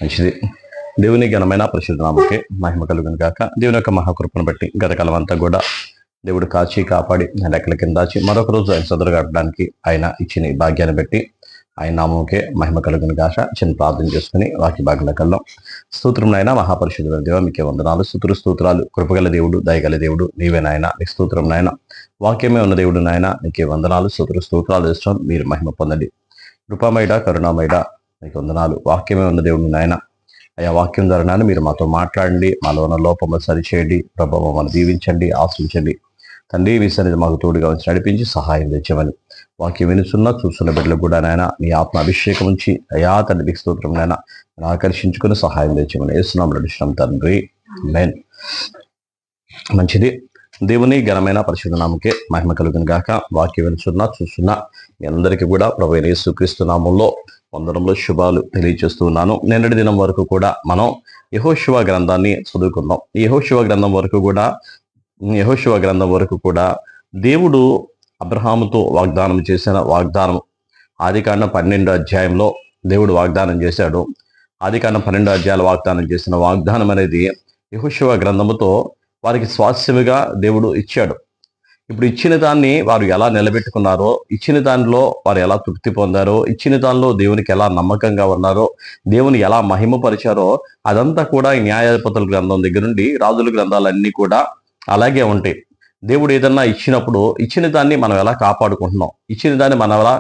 మంచిది. దేవుని ఘనమైన పరిశుద్ధ నామముకే మహిమ కలుగును గాక. దేవుని యొక్క మహాకృపను బట్టి గత కాలం అంతా కూడా దేవుడు కాచి కాపాడి లెక్కల కింద దాచి మరొక రోజు ఆయన సదురుగడడానికి ఆయన ఇచ్చిన ఈ భాగ్యాన్ని బట్టి ఆయన నామముకే మహిమ కలుగును గాక. చిన్న ప్రార్థన చేసుకుని వాక్య భాగంలోకి వెళ్దాం. స్తోత్రమునైనా మహాపరిశుద్ధుల దేవ మీకే వందనాలు, స్తోత్రాలు. కృపగల దేవుడు, దయగల దేవుడు నీవే నాయన. నీకు స్తోత్రం నాయన. వాక్యమే ఉన్న దేవుడు నాయన, నీకే వందనాలు, స్తోత్రాలు ఇష్టం. మీరు మహిమ పొందండి. కృపామయుడ, కరుణామయుడ నీకు వందనాలు. వాక్యమే ఉన్న దేవుడు నాయన. అయ్యా వాక్యం ద్వారా నాన్న మీరు మాతో మాట్లాడండి, మాలో ఉన్న లోపములు సరిచేయండి. ప్రభావం మమ్మల్ని దీవించండి, ఆశ్రయించండి తండ్రి. మీ సన్నిధి మాకు తోడుగా వచ్చి నడిపించి సహాయం తెచ్చమని వాక్యం వినుచున్న చూస్తున్న బిడ్డలకు కూడా నాయన మీ ఆత్మ అభిషేకం ఉంచి అయా తండ్రి మీకు స్తోత్రం నాయన ఆకర్షించుకుని సహాయం తెచ్చమని యేసునామములో నడుచున్నాం తండ్రి. ఆమేన్. మంచిది. దేవుని ఘనమైన పరిశుద్ధ నామముకే మహిమ కలుగును గాక. వాక్యం వినుచున్న చూస్తున్న మీ అందరికీ కూడా ప్రభువైన యేసుక్రీస్తు నామములో వందనములు శుభాలు తెలియజేస్తూ ఉన్నాను. నిన్నటి దినం వరకు కూడా మనం యెహోషువ గ్రంథాన్ని చదువుకుందాం. ఈ యెహోషువ గ్రంథం వరకు కూడా దేవుడు అబ్రహాముతో వాగ్దానం చేసిన వాగ్దానం ఆదికాండం 12వ అధ్యాయంలో దేవుడు వాగ్దానం చేశాడు. ఆదికాండం 12 అధ్యాయాల వాగ్దానం చేసిన వాగ్దానం అనేది యెహోషువ గ్రంథముతో వారికి స్వాస్యముగా దేవుడు ఇచ్చాడు. ఇప్పుడు ఇచ్చిన దాన్ని వారు ఎలా నిలబెట్టుకున్నారో, ఇచ్చిన దానిలో వారు ఎలా తృప్తి పొందారో, ఇచ్చిన దానిలో దేవునికి ఎలా నమ్మకంగా ఉన్నారో, దేవుని ఎలా మహిమపరిచారో అదంతా కూడా ఈ న్యాయాధిపతుల గ్రంథం దగ్గర నుండి రాజుల గ్రంథాలన్నీ కూడా అలాగే ఉంటాయి. దేవుడు ఏదన్నా ఇచ్చినప్పుడు ఇచ్చిన దాన్ని మనం ఎలా కాపాడుకుంటున్నాం, ఇచ్చిన దాన్ని మనం ఎలా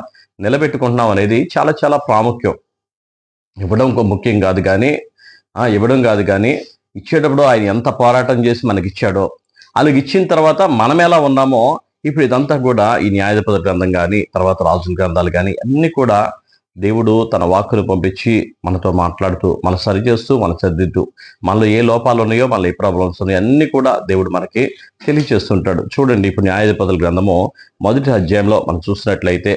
నిలబెట్టుకుంటున్నాం అనేది చాలా చాలా ప్రాముఖ్యం. ఇవ్వడం ముఖ్యం కాదు కానీ ఇచ్చేటప్పుడు ఆయన ఎంత పోరాటం చేసి మనకి ఇచ్చాడో, అలాగే ఇచ్చిన తర్వాత మనం ఎలా ఉన్నామో ఇప్పుడు ఇదంతా కూడా ఈ న్యాయాధిపతుల గ్రంథం కానీ తర్వాత రాజుల గ్రంథాలు కానీ అన్ని కూడా దేవుడు తన వాక్కును పంపించి మనతో మాట్లాడుతూ మన సరిచేస్తూ మన సర్దిద్దు మనలో ఏ లోపాలు ఉన్నాయో మనలో ఏ ప్రాబ్లమ్స్ ఉన్నాయో అన్ని కూడా దేవుడు మనకి తెలియచేస్తుంటాడు. చూడండి, ఇప్పుడు న్యాయాధిపతుల గ్రంథము 1వ అధ్యాయంలో మనం చూసినట్లయితే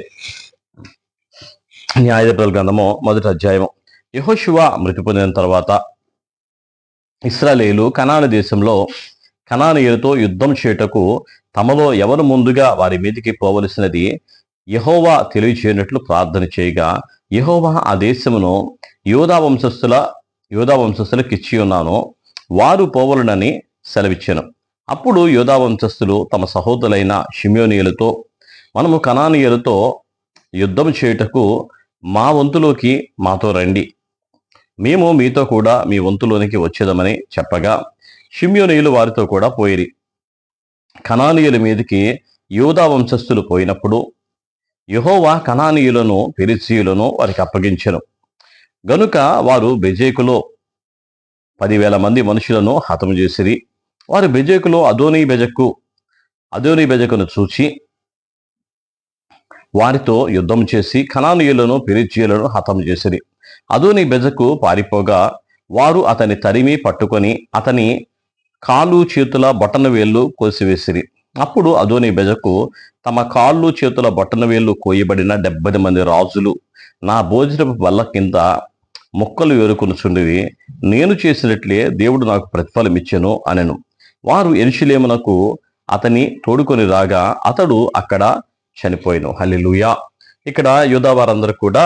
న్యాయాధిపతుల గ్రంథము 1వ అధ్యాయం. యెహోషువ మృతి పొందిన తర్వాత ఇశ్రాయేలీయులు కనాను దేశంలో కనానీయులతో యుద్ధం చేయుటకు తమలో ఎవరు ముందుగా వారి మీదికి పోవలసినది యెహోవా తెలియచేయనట్లు ప్రార్థన చేయగా, యెహోవా ఆ దేశమును యూదా వంశస్థులకు ఇచ్చి ఉన్నాను, వారు పోవలనని సెలవిచ్చాను. అప్పుడు యూదా వంశస్థులు తమ సహోదరులైన షిమ్యోనీయులతో, మనము కనానీయులతో యుద్ధం చేయుటకు మా వంతులోకి మాతో రండి, మేము మీతో కూడా మీ వంతులోనికి వచ్చేదమని చెప్పగా, షిమ్యోనీయులు వారితో కూడా పోయిరి. కనానీయుల మీదికి యూదా వంశస్థులు పోయినప్పుడు యెహోవా కనానీయులను పెరిజీయులను వారికి అప్పగించెను. గనుక వారు బెజేకులో 10,000 మంది మనుషులను హతము చేసిరి. వారు బెజేకులో అదోనీ బెజకును చూచి వారితో యుద్ధం చేసి కనానీయులను పెరిజీయులను హతము చేసిరి. అదోనీ బెజకు పారిపోగా వారు అతని తరిమి పట్టుకొని అతని కాళ్ళు చేతుల బొటన వేళ్ళు కోసివేసిరి. అప్పుడు అదోనీ బెజకు తమ కాళ్ళు చేతుల బొటన వేళ్ళు కోయబడిన 70 మంది రాజులు నా భోజనపు బల్ల కింద మొక్కలు ఏరుకొనుచుండివి, నేను చేసినట్లే దేవుడు నాకు ప్రతిఫలం ఇచ్చెను అనెను. వారు యెరూషలేమునకు అతని తోడుకొని రాగా అతడు అక్కడ చనిపోయెను. హల్లెలూయా. ఇక్కడ యూదా వారందరూ కూడా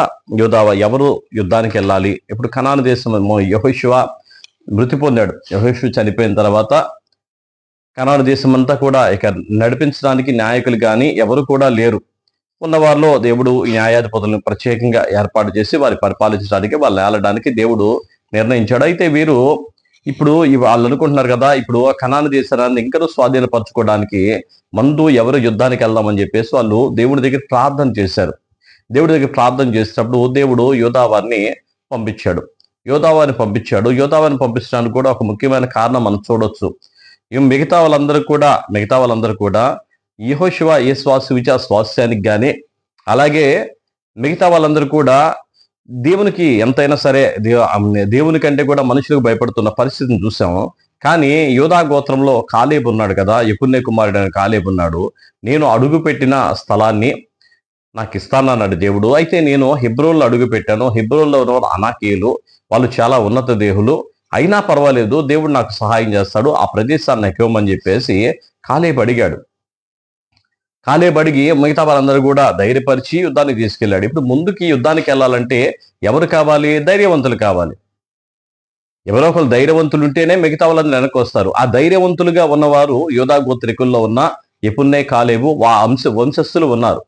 ఎవరు యుద్ధానికి వెళ్ళాలి? ఇప్పుడు కనాను దేశం యెహోషువ మృతి పొందాడు. యెహోషువ చనిపోయిన తర్వాత కనాను దేశం అంతా కూడా ఇక నడిపించడానికి నాయకులు కానీ ఎవరు కూడా లేరు. ఉన్నవారిలో దేవుడు ఈ న్యాయాధిపతులను ప్రత్యేకంగా ఏర్పాటు చేసి వారి పరిపాలించడానికి, వాళ్ళు ఏలడానికి దేవుడు నిర్ణయించాడు. అయితే వీరు ఇప్పుడు వాళ్ళు అనుకుంటున్నారు కదా, ఇప్పుడు కనాను దేశాన్ని ఇంకా స్వాధీనపరచుకోవడానికి ముందు ఎవరు యుద్ధానికి వెళ్దామని చెప్పేసి వాళ్ళు దేవుడి దగ్గర ప్రార్థన చేశారు. దేవుడి దగ్గర ప్రార్థన చేసినప్పుడు దేవుడు యోదావారిని పంపించాడు. యోదావారిని పంపించడానికి కూడా ఒక ముఖ్యమైన కారణం మనం చూడొచ్చు. మిగతా వాళ్ళందరూ కూడా యెహోషువ ఏ స్వాస్యానికి కానీ అలాగే మిగతా వాళ్ళందరూ కూడా దేవునికి ఎంతైనా సరే దేవుని కంటే కూడా మనుషులకు భయపడుతున్న పరిస్థితిని చూసాము. కానీ యూదా గోత్రంలో కాలేబు ఉన్నాడు కదా, యెఫున్నె కుమారుడైన కాలేబు ఉన్నాడు. నేను అడుగుపెట్టిన స్థలాన్ని నాకు ఇస్తానన్నాడు దేవుడు. అయితే నేను హెబ్రోన్లో అడుగు పెట్టాను. హెబ్రోన్లో ఉన్న అనాకీయులు వాళ్ళు చాలా ఉన్నత దేహులు, అయినా పర్వాలేదు దేవుడు నాకు సహాయం చేస్తాడు, ఆ ప్రదేశాన్ని నాకు ఇవ్వమని చెప్పేసి కాలేబు అడిగాడు. కాలేబడిగి మిగతా వాళ్ళందరూ కూడా ధైర్యపరిచి యుద్ధానికి తీసుకెళ్ళాడు. ఇప్పుడు ముందుకి యుద్ధానికి వెళ్ళాలంటే ఎవరు కావాలి? ధైర్యవంతులు కావాలి. ఎవరో ఒకరు ధైర్యవంతులు ఉంటేనే మిగతా వాళ్ళందరూ వెనక్కి వస్తారు. ఆ ధైర్యవంతులుగా ఉన్నవారు యోధా గోత్రికుల్లో ఉన్న యెఫున్నె, కాలేబు వంశస్థులు ఉన్నారు.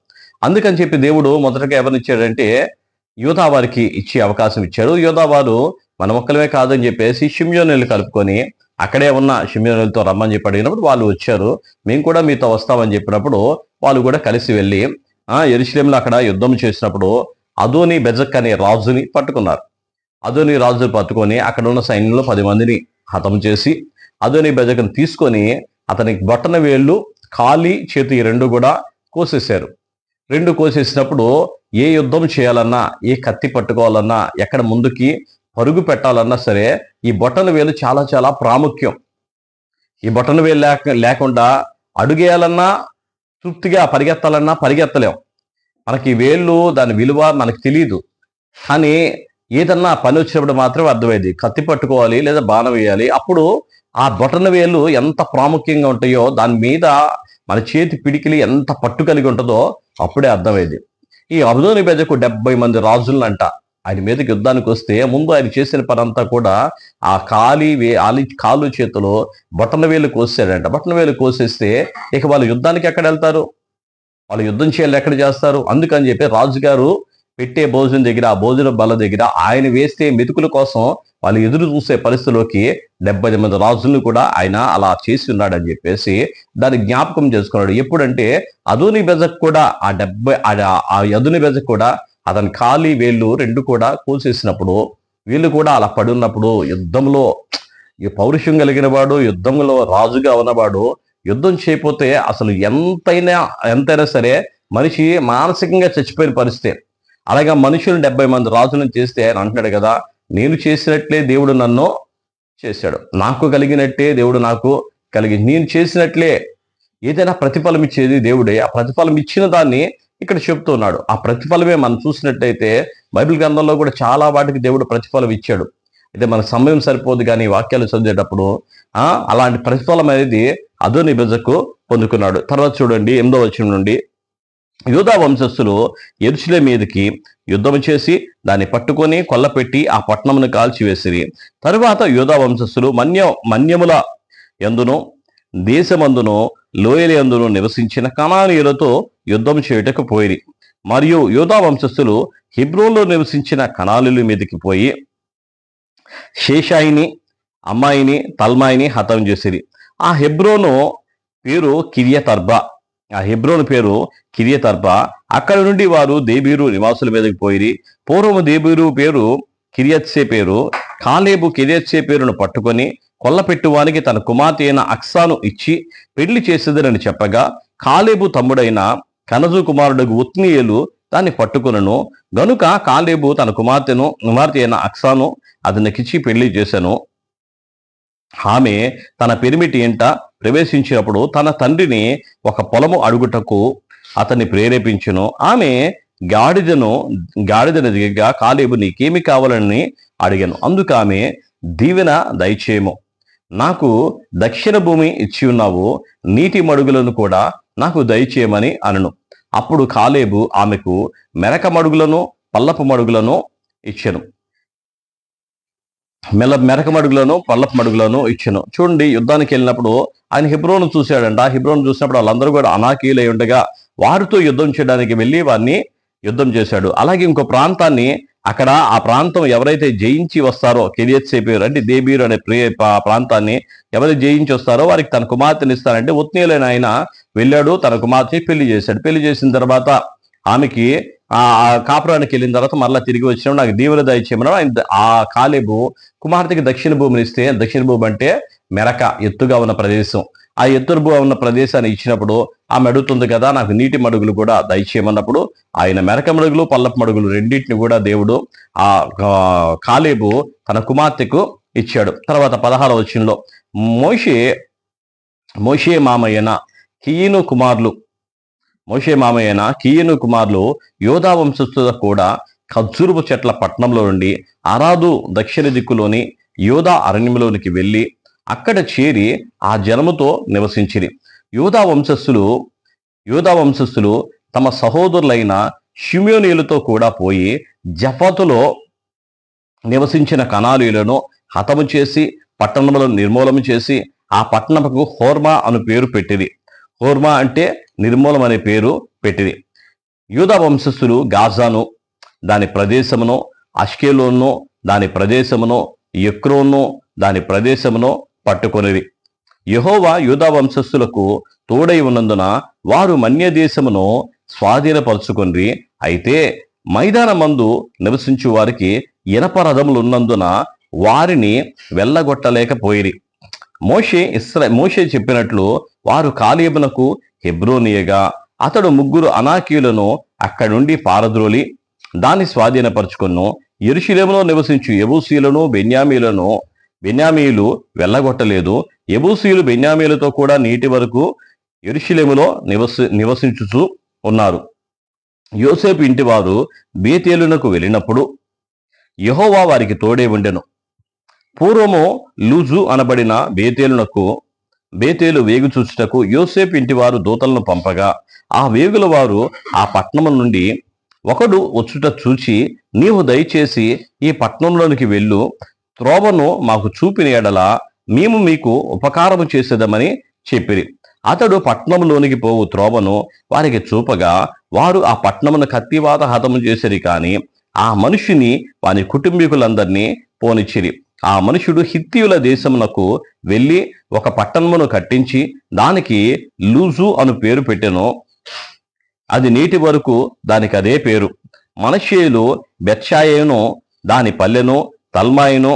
అందుకని చెప్పి దేవుడు మొదటగా ఎవరినిచ్చాడంటే యోధా వారికి ఇచ్చే అవకాశం ఇచ్చాడు. యోధా వారు మన ఒక్కలమే కాదని చెప్పేసి షిమ్యోనులు కలుపుకొని అక్కడే ఉన్న షిమ్యోనులతో రమ్మని చెప్పి అడిగినప్పుడు వాళ్ళు వచ్చారు. మేము కూడా మీతో వస్తామని చెప్పినప్పుడు వాళ్ళు కూడా కలిసి వెళ్ళి యెరూషలేములో అక్కడ యుద్ధం చేసినప్పుడు అదోని బెజక్ అనే రాజుని పట్టుకున్నారు. అదోని రాజుని పట్టుకొని అక్కడ ఉన్న సైన్యంలో 10 మందిని హతం చేసి అదోని బెజకుని తీసుకొని అతనికి బొట్టన వేళ్ళు, కాలి, చేతి రెండు కూడా కోసేశారు. రెండు కోసేసినప్పుడు ఏ యుద్ధం చేయాలన్నా, ఏ కత్తి పట్టుకోవాలన్నా, ఎక్కడ ముందుకి పరుగు పెట్టాలన్నా సరే ఈ బొట్టన వేలు చాలా చాలా ప్రాముఖ్యం. ఈ బొట్టన వేలు లేకుండా అడుగేయాలన్నా, తృప్తిగా పరిగెత్తాలన్నా పరిగెత్తలేం. మనకి వేళ్ళు దాని విలువ మనకు తెలియదు. కానీ ఏదన్నా పని వచ్చినప్పుడు మాత్రం అర్థమైంది. కత్తి పట్టుకోవాలి లేదా బాణం వేయాలి. అప్పుడు ఆ బొటన వేలు ఎంత ప్రాముఖ్యంగా ఉంటాయో దాని మీద మన చేతి పిడికిలి ఎంత పట్టు కలిగి ఉంటుందో అప్పుడే అర్థమైంది. ఈ అదోని బెజకు 70 మంది రాజులనంట ఆయన మీదకి యుద్ధానికి వస్తే ముందు ఆయన చేసిన పని అంతా కూడా ఆ కాలు చేతిలో బొటన వేలు కోసాడంట. బొటన వేలు కోసేస్తే ఇక వాళ్ళు యుద్ధానికి ఎక్కడ వెళ్తారు? వాళ్ళు యుద్ధం చేయాలి ఎక్కడ చేస్తారు? అందుకని చెప్పి రాజుగారు పెట్టే భోజనం దగ్గర, ఆ భోజన బల్ల దగ్గర ఆయన వేస్తే మెతుకుల కోసం వాళ్ళు ఎదురు చూసే పరిస్థితిలోకి 70 మంది రాజులను కూడా ఆయన అలా చేసి ఉన్నాడని చెప్పేసి దాన్ని జ్ఞాపకం చేసుకున్నాడు. ఎప్పుడంటే అదోని బెజక్ కూడా ఆ అదోని బెజక్ కూడా అతని కాలి వేళ్ళు రెండు కూడా కోసేసినప్పుడు వీళ్ళు కూడా అలా పడి ఉన్నప్పుడు యుద్ధంలో ఈ పౌరుషం కలిగిన వాడు, యుద్ధంలో రాజుగా ఉన్నవాడు యుద్ధం చేయకపోతే అసలు ఎంతైనా సరే మనిషి మానసికంగా చచ్చిపోయిన పరిస్థితి. అలాగే మనుషులు 70 మంది రాజులను చేస్తే ఆయన అంటున్నాడు కదా, నేను చేసినట్లే దేవుడు నన్ను చేశాడు, నాకు కలిగినట్టే దేవుడు నాకు నేను చేసినట్లే ఏదైనా ప్రతిఫలం ఇచ్చేది దేవుడే. ఆ ప్రతిఫలం ఇచ్చిన దాన్ని ఇక్కడ చెప్తున్నాడు. ఆ ప్రతిఫలమే మనం చూసినట్టయితే బైబిల్ గ్రంథంలో కూడా చాలా వాటికి దేవుడు ప్రతిఫలం ఇచ్చాడు. అయితే మన సమయం సరిపోదు కానీ వాక్యాలు చదివేటప్పుడు అలాంటి ప్రతిఫలం అనేది అదోని బెజకు పొందుకున్నాడు. తర్వాత చూడండి 8వ వచనం నుండి, యూదా వంశస్థులు యెరూషలేము మీదకి యుద్ధం చేసి దాన్ని పట్టుకొని కొల్లపెట్టి ఆ పట్టణమును కాల్చివేసిరి. తరువాత యూదా వంశస్థులు మన్యముల యందును దేశమందును లోయల యందును నివసించిన కనానీయులతో యుద్ధం చేయుటకు పోయిరి. మరియు యూదా వంశస్థులు హెబ్రోన్లో నివసించిన కనానీయుల మీదకి పోయి షేషాయిని, అమ్మాయిని, తల్మాయిని హతం చేసిరి. ఆ హెబ్రోను పేరు కిరియతర్బా. అక్కడ నుండి వారు దేబీరు నివాసుల మీదకి పోయిరి. పూర్వము దేబీరు పేరు కిరియత్సే పేరు. కాలేబు కిరియత్సే పేరును పట్టుకొని కొల్లపెట్టువానికి తన కుమార్తె అయిన అక్సాను ఇచ్చి పెళ్లి చేసేదనని చెప్పగా, కాలేబు తమ్ముడైన కనజు కుమారుడు ఉత్నీయేలు దాన్ని పట్టుకునను. గనుక కాలేబు తన కుమార్తె అయిన అక్సాను అతనికిచ్చి పెళ్లి చేశాను. ఆమె తన పెరిమిటి ఇంట ప్రవేశించినప్పుడు తన తండ్రిని ఒక పొలము అడుగుటకు అతన్ని ప్రేరేపించును. ఆమె గాడిదను దిగగా, కాలేబు నీకేమి కావాలని అడిగాను. అందుకు ఆమె, దీవెన దయచేయము, నాకు దక్షిణ భూమి ఇచ్చి ఉన్నావు, నీటి మడుగులను కూడా నాకు దయచేయమని అనను. అప్పుడు కాలేబు ఆమెకు మెరక మడుగులను, పల్లపు మడుగులను ఇచ్చెను. మెరక మడుగులను, పల్లపు మడుగులను ఇచ్చెను. చూడండి, యుద్ధానికి వెళ్ళినప్పుడు ఆయన హెబ్రోను చూశాడంట. హెబ్రోను చూసినప్పుడు వాళ్ళందరూ కూడా అనాకీలై ఉండగా వారితో యుద్ధం చేయడానికి వెళ్ళి వారిని యుద్ధం చేశాడు. అలాగే ఇంకో ప్రాంతాన్ని అక్కడ ఆ ప్రాంతం ఎవరైతే జయించి వస్తారో కిరియత్సే పేరు అంటే దేబీరు అనే ప్రాంతాన్ని ఎవరైతే జయించి వస్తారో వారికి తన కుమార్తెని ఇస్తారంటే ఉత్నీయులైన ఆయన వెళ్ళాడు, తన కుమార్తెని పెళ్లి చేశాడు. పెళ్లి చేసిన తర్వాత ఆమెకి ఆ కాపురానికి వెళ్ళిన తర్వాత మరలా తిరిగి వచ్చినప్పుడు నాకు దీవెన దయచేయమని ఆయన ఆ కాలేబు కుమార్తెకి దక్షిణ భూమిని ఇస్తే, దక్షిణ భూమి అంటే మెరక, ఎత్తుగా ఉన్న ప్రదేశం. ఆ ఎత్తుగా ఉన్న ప్రదేశాన్ని ఇచ్చినప్పుడు ఆమె అడుగుతుంది కదా, నాకు నీటి మడుగులు కూడా దయచేయమన్నప్పుడు ఆయన మెరక మడుగులు, పల్లపు మడుగులు రెండింటిని కూడా దేవుడు ఆ కాలేబు తన కుమార్తెకు ఇచ్చాడు. తర్వాత 16వ వచనంలో మోషే మామయ్యన కీయను కుమారులు యోధా వంశస్థుల కూడా ఖర్జూరపు చెట్ల పట్టణంలో నుండి అరాదు దక్షిణ దిక్కులోని యోధా అరణ్యంలోనికి వెళ్ళి అక్కడ చేరి ఆ జనముతో నివసించిరి. యోధా వంశస్థులు తమ సహోదరులైన షిమ్యోనీయులతో కూడా పోయి జఫతులో నివసించిన కనానీయులను హతము చేసి పట్టణములను నిర్మూలన చేసి ఆ పట్టణముకు హోర్మా అను పేరు పెట్టిరి. హోర్మా అంటే నిర్మూలం అనే పేరు పెట్టిరి. యూదా వంశస్థులు గాజాను దాని ప్రదేశమును, అష్కెలోను దాని ప్రదేశమును, ఎక్రోను దాని ప్రదేశమును పట్టుకొనిరి. యెహోవా యూదా వంశస్థులకు తోడై ఉన్నందున వారు మన్య దేశమును స్వాధీనపరుచుకొనిరి. అయితే మైదానమందు నివసించు వారికి ఇనప రథములున్నందున వారిని వెళ్ళగొట్టలేకపోయిరి. మోషే చెప్పినట్లు వారు కాలేబునకు హెబ్రోనియగా అతడు 3 అనాకీయులను అక్కడి నుండి పారద్రోలి దాన్ని స్వాధీనపరుచుకొను. యెరూషలేములో నివసించు యెబూసీయులను బెన్యామీయులు వెళ్ళగొట్టలేదు. యెబూసీయులు బెన్యామీయులతో కూడా నీటి వరకు యెరూషలేములో నివసించుచూ ఉన్నారు. యోసేపు ఇంటివారు బేతేలునకు వెళ్ళినప్పుడు యెహోవా వారికి తోడే ఉండెను. పూర్వము లూజు అనబడిన బేతేలు వేగు చూచుటకు యోసేపు ఇంటివారు దూతలను పంపగా ఆ వేగుల వారు ఆ పట్టణము నుండి ఒకడు వచ్చుట చూచి, నీవు దయచేసి ఈ పట్టణంలోనికి వెళ్ళు, త్రోవను మాకు చూపిన ఎడల మేము మీకు ఉపకారము చేసేదమని చెప్పిరి. అతడు పట్టణంలోనికి పోవు త్రోవను వారికి చూపగా వారు ఆ పట్టణమును కత్తివాత హతము చేసిరి. కాని ఆ మనుషుని వాని కుటుంబీకులందరినీ పోనిచ్చిరి. ఆ మనుషుడు హిత్తీయుల దేశమునకు వెళ్ళి ఒక పట్టణమును కట్టించి దానికి లూజు అను పేరు పెట్టెను. అది నేటి వరకు దానికి అదే పేరు. మనష్షీయులు బెత్షాయేను దాని పల్లెను, తల్మాయిను,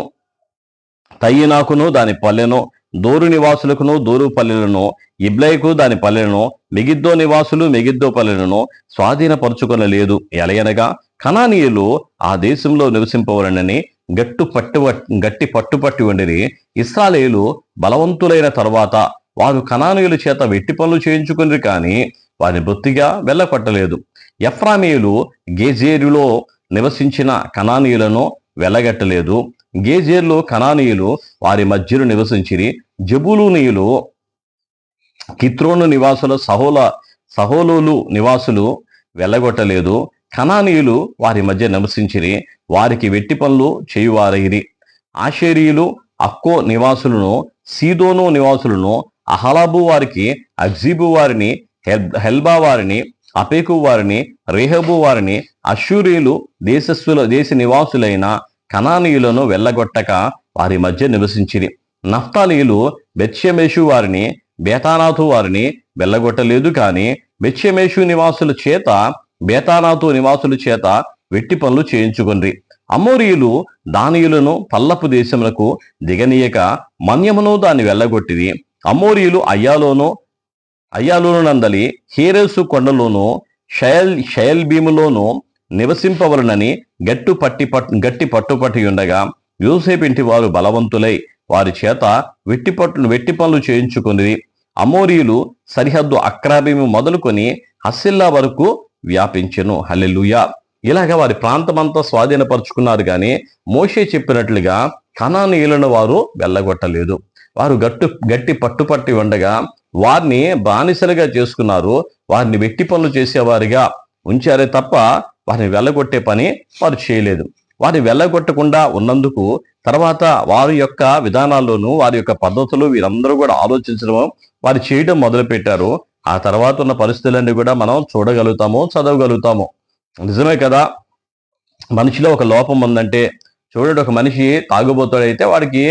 తయ్యినాకును దాని పల్లెను, దోరు నివాసులకును దోరు పల్లెలను, ఇబ్లైకు దాని పల్లెలను, మెగిద్దో నివాసులు మెగిద్దో పల్లెలను స్వాధీనపరుచుకొనలేదు. ఎలయనగా కనానీయులు ఆ దేశంలో నివసింపవలనని గట్టి పట్టుపట్టి ఉండిరి. ఇశ్రాయేలు బలవంతులైన తరువాత వారు కనానీయుల చేత వెట్టి పనులు చేయించుకుని కానీ వారిని బొత్తిగా వెళ్ళకొట్టలేదు. ఎఫ్రామీయులు గేజేరులో నివసించిన కనానీయులను వెళ్ళగట్టలేదు. గేజేర్లో కనానీయులు వారి మధ్యలో నివసించిరి. జబూలూనీయులు కిత్రోను నివాసుల సహోలోలు నివాసులు వెళ్ళగొట్టలేదు. కనానీయులు వారి మధ్య నివసించిరి, వారికి వెట్టి పనులు చేయువారైరి. ఆషేరీయులు అక్కో నివాసులను, సీదోను నివాసులను, అహలాబు వారికి, అగ్జీబు వారిని, హెల్బా వారిని, అపేకు వారిని, రేహబు వారిని, అష్షూరీయులు దేశ నివాసులైన కనానీయులను వెళ్ళగొట్టక వారి మధ్య నివసించిరి. నఫ్తాలీయులు బెత్షెమెషు వారిని, బేతానాతు వారిని వెళ్ళగొట్టలేదు. కానీ బేతానాతు నివాసుల చేత వెట్టి పనులు చేయించుకొనిరి. అమోరీయులు దానీయులను పల్లపు దేశములకు దిగనీయక మన్యమును దాన్ని వెళ్ళగొట్టిరి. అమోరీయులు అయ్యాలోను నందలి హేరెసు కొండలోను షయల్బీములోను నివసింపవలనని గట్టి పట్టుపట్టి ఉండగా యోసేపు ఇంటి వారు బలవంతులై వారి చేత వెట్టి పనులు చేయించుకుని అమోరీయులు సరిహద్దు అక్రాబీము మొదలుకొని హస్సిల్లా వరకు వ్యాపించెను. హల్లెలూయా. ఇలాగ వారి ప్రాంతమంతా స్వాధీనపరుచుకున్నారు. కానీ మోషే చెప్పినట్లుగా కనానీయులను వారు వెళ్ళగొట్టలేదు. వారు గట్టి పట్టుపట్టి ఉండగా వారిని బానిసలుగా చేసుకున్నారు. వారిని వెట్టి పనులు చేసేవారిగా ఉంచారే తప్ప వారిని వెళ్ళగొట్టే పని వారు చేయలేదు. వారిని వెళ్ళగొట్టకుండా ఉన్నందుకు తర్వాత వారి యొక్క విధానాల్లోనూ వారి యొక్క పద్ధతులు వీరందరూ కూడా ఆలోచించడం వారు చేయడం మొదలుపెట్టారు. ఆ తర్వాత ఉన్న పరిస్థితులన్నీ కూడా మనం చూడగలుగుతాము, చదవగలుగుతాము. నిజమే కదా. మనిషిలో ఒక లోపం ఉందంటే చూడండి, ఒక మనిషి తాగుబోతాడైతే వాడికి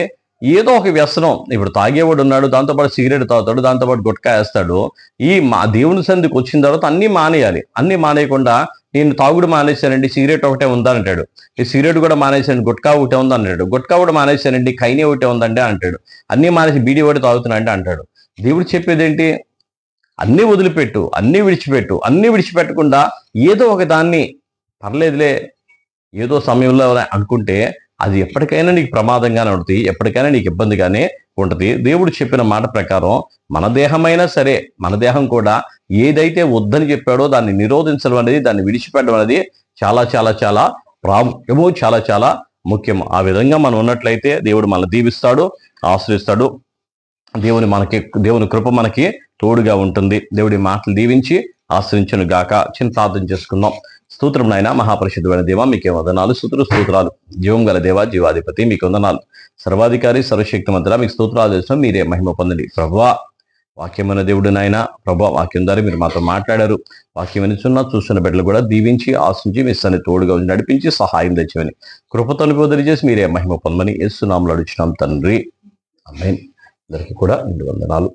ఏదో ఒక వ్యసనం, ఇప్పుడు తాగేవాడు ఉన్నాడు, దాంతోపాటు సిగరెట్ తాగుతాడు, దాంతోపాటు గుట్కా వేస్తాడు. దేవుని సన్నిధికి వచ్చిన తర్వాత అన్నీ మానేయాలి. అన్నీ మానేయకుండా నేను తాగుడు మానేశానండి, సిగరెట్ ఒకటే ఉందంటాడు. ఈ సిగరెట్ కూడా మానేశాను, గుట్కా ఒకటే ఉందంటాడు. గుట్కా కూడా మానేశానండి, కైనే ఒకటే ఉందంటే అంటాడు. అన్నీ మానేసి బీడీ ఒకటి తాగుతున్నా అంటాడు. దేవుడు చెప్పేది ఏంటి? అన్నీ వదిలిపెట్టు, అన్నీ విడిచిపెట్టు. అన్నీ విడిచిపెట్టకుండా ఏదో ఒక దాన్ని పర్లేదులే ఏదో సమయంలో అనుకుంటే అది ఎప్పటికైనా నీకు ప్రమాదంగానే ఉంటుంది, ఎప్పటికైనా నీకు ఇబ్బందిగానే ఉంటుంది. దేవుడు చెప్పిన మాట ప్రకారం మన దేహమైనా సరే, మన దేహం కూడా ఏదైతే వద్దని చెప్పాడో దాన్ని నిరోధించడం అనేది, దాన్ని విడిచిపెట్టడం అనేది చాలా చాలా చాలా ప్రాముఖ్యము, చాలా చాలా ముఖ్యము. ఆ విధంగా మనం ఉన్నట్లయితే దేవుడు మనల్ని దీవిస్తాడు, ఆశ్రయిస్తాడు. దేవుని కృప మనకి తోడుగా ఉంటుంది. దేవుడి మాటలు దీవించి ఆశ్రయించును గాక. చిన్న ప్రార్థన చేసుకుందాం. స్తోత్రం నాయన, మహాపరిశుద్ధమైన దేవ మీకే వందనాలు, స్తోత్రాలు. జీవం గల దేవ, జీవాధిపతి మీకు వందనాలు. సర్వాధికారి, సర్వశక్తిమంతుడా మీకు స్తోత్రాలు చేస్తున్నాం. మీరే మహిమ పొందండి ప్రభువా. వాక్యమైన దేవుడు నాయన, ప్రభా వాక్యం ద్వారా మీరు మాతో మాట్లాడారు. వాక్యం వినుచున్న చూస్తున్న బిడ్డలు కూడా దీవించి ఆశించి మీ సన్ని తోడుగా నడిపించి సహాయం తెచ్చమని కృపతలు బోధన చేసి మీరే మహిమ పొందమని యేసు నామములో అడుగుచున్నాం తండ్రి, ఆమేన్. అందరికీ కూడా 2 వందనాలు.